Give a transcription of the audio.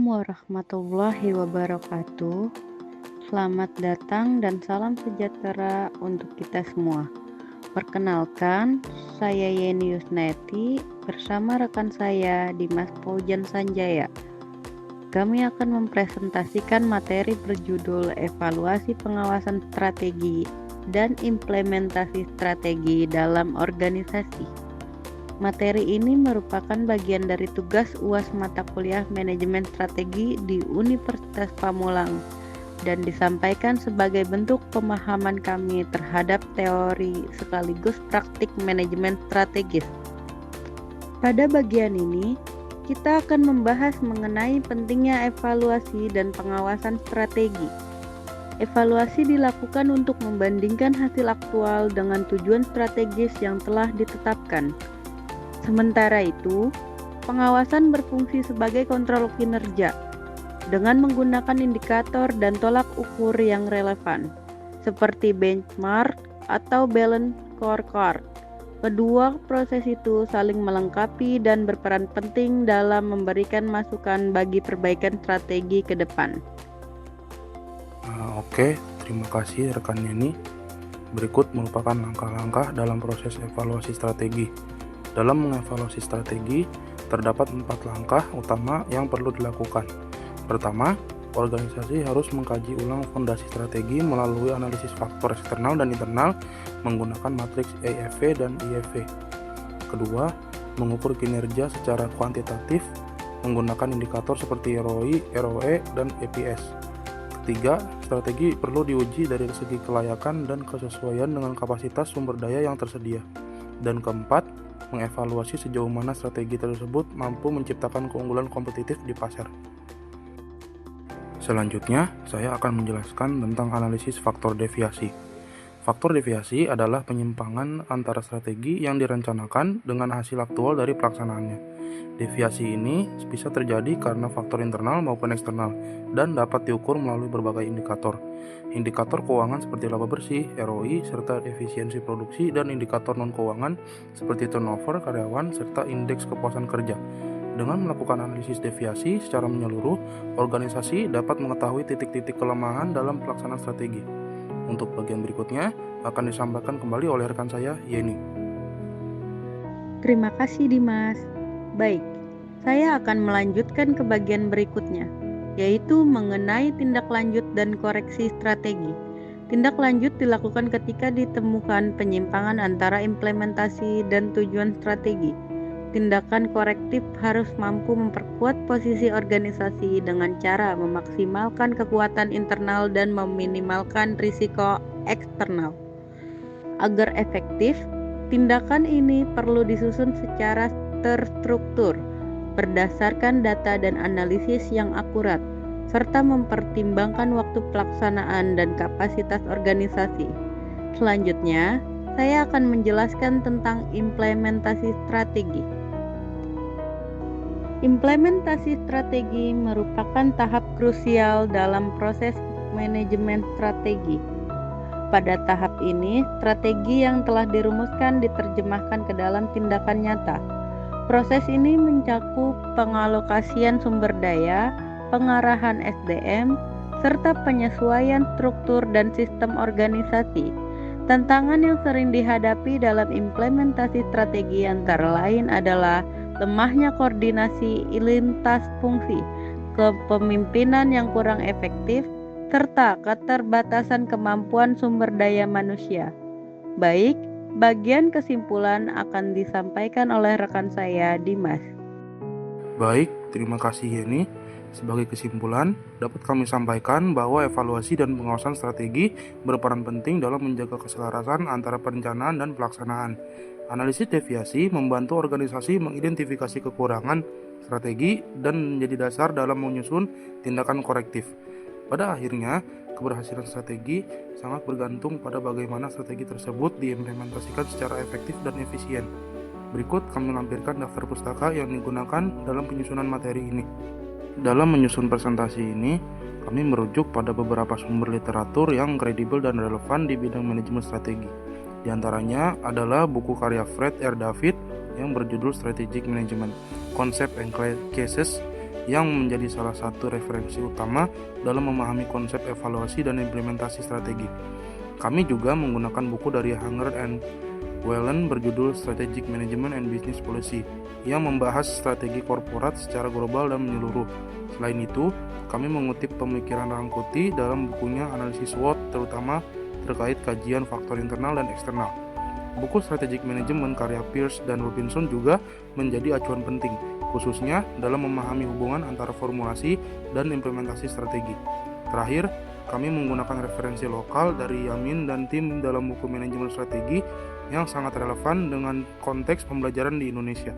Warahmatullahi Wabarakatuh. Selamat datang dan salam sejahtera untuk kita semua. Perkenalkan, saya Yeni Yusneti bersama rekan saya Dimas Paujan Sanjaya. Kami akan mempresentasikan materi berjudul Evaluasi Pengawasan Strategi dan Implementasi Strategi dalam Organisasi. Materi ini merupakan bagian dari tugas UAS mata kuliah Manajemen Strategi di Universitas Pamulang dan disampaikan sebagai bentuk pemahaman kami terhadap teori sekaligus praktik manajemen strategis. Pada bagian ini, kita akan membahas mengenai pentingnya evaluasi dan pengawasan strategi. Evaluasi dilakukan untuk membandingkan hasil aktual dengan tujuan strategis yang telah ditetapkan. Sementara itu, pengawasan berfungsi sebagai kontrol kinerja dengan menggunakan indikator dan tolak ukur yang relevan, seperti benchmark atau balance scorecard. Kedua proses itu saling melengkapi dan berperan penting dalam memberikan masukan bagi perbaikan strategi ke depan. Oke, terima kasih rekan Yeni. Berikut merupakan langkah-langkah dalam proses evaluasi strategi. Dalam mengevaluasi strategi, terdapat 4 langkah utama yang perlu dilakukan. Pertama, organisasi harus mengkaji ulang fondasi strategi melalui analisis faktor eksternal dan internal menggunakan matriks EFV dan IFV. Kedua, mengukur kinerja secara kuantitatif menggunakan indikator seperti ROI, ROE, dan EPS. Ketiga, strategi perlu diuji dari segi kelayakan dan kesesuaian dengan kapasitas sumber daya yang tersedia. Dan keempat, mengevaluasi sejauh mana strategi tersebut mampu menciptakan keunggulan kompetitif di pasar. Selanjutnya, saya akan menjelaskan tentang analisis faktor deviasi. Faktor deviasi adalah penyimpangan antara strategi yang direncanakan dengan hasil aktual dari pelaksanaannya. Deviasi ini bisa terjadi karena faktor internal maupun eksternal dan dapat diukur melalui berbagai indikator. Indikator keuangan seperti laba bersih, ROI, serta efisiensi produksi, dan indikator non-keuangan seperti turnover karyawan serta indeks kepuasan kerja. Dengan melakukan analisis deviasi secara menyeluruh, organisasi dapat mengetahui titik-titik kelemahan dalam pelaksanaan strategi. Untuk bagian berikutnya akan disampaikan kembali oleh rekan saya, Yeni. Terima kasih Dimas. Baik, saya akan melanjutkan ke bagian berikutnya, yaitu mengenai tindak lanjut dan koreksi strategi. Tindak lanjut dilakukan ketika ditemukan penyimpangan antara implementasi dan tujuan strategi. Tindakan korektif harus mampu memperkuat posisi organisasi dengan cara memaksimalkan kekuatan internal dan meminimalkan risiko eksternal. Agar efektif, tindakan ini perlu disusun secara terstruktur, berdasarkan data dan analisis yang akurat, serta mempertimbangkan waktu pelaksanaan dan kapasitas organisasi. Selanjutnya, saya akan menjelaskan tentang implementasi strategi. Implementasi strategi merupakan tahap krusial dalam proses manajemen strategi. Pada tahap ini, strategi yang telah dirumuskan diterjemahkan ke dalam tindakan nyata. Proses ini mencakup pengalokasian sumber daya, pengarahan SDM, serta penyesuaian struktur dan sistem organisasi. Tantangan yang sering dihadapi dalam implementasi strategi antara lain adalah lemahnya koordinasi lintas fungsi, kepemimpinan yang kurang efektif, serta keterbatasan kemampuan sumber daya manusia. Baik, bagian kesimpulan akan disampaikan oleh rekan saya, Dimas. Baik, terima kasih Yeni. Sebagai kesimpulan, dapat kami sampaikan bahwa evaluasi dan pengawasan strategi berperan penting dalam menjaga keselarasan antara perencanaan dan pelaksanaan. Analisis deviasi membantu organisasi mengidentifikasi kekurangan strategi dan menjadi dasar dalam menyusun tindakan korektif. Pada akhirnya, keberhasilan strategi sangat bergantung pada bagaimana strategi tersebut diimplementasikan secara efektif dan efisien. Berikut kami lampirkan daftar pustaka yang digunakan dalam penyusunan materi ini. Dalam menyusun presentasi ini, kami merujuk pada beberapa sumber literatur yang kredibel dan relevan di bidang manajemen strategi. Di antaranya adalah buku karya Fred R. David yang berjudul Strategic Management, Concept and Cases, yang menjadi salah satu referensi utama dalam memahami konsep evaluasi dan implementasi strategi. Kami juga menggunakan buku dari Hanger and Whelan berjudul Strategic Management and Business Policy yang membahas strategi korporat secara global dan menyeluruh. Selain itu, kami mengutip pemikiran Rangkuti dalam bukunya Analisis SWOT, terutama terkait kajian faktor internal dan eksternal. Buku Strategic Management karya Pierce dan Robinson juga menjadi acuan penting, khususnya dalam memahami hubungan antara formulasi dan implementasi strategi. Terakhir, kami menggunakan referensi lokal dari Yamin dan tim dalam buku manajemen strategi yang sangat relevan dengan konteks pembelajaran di Indonesia.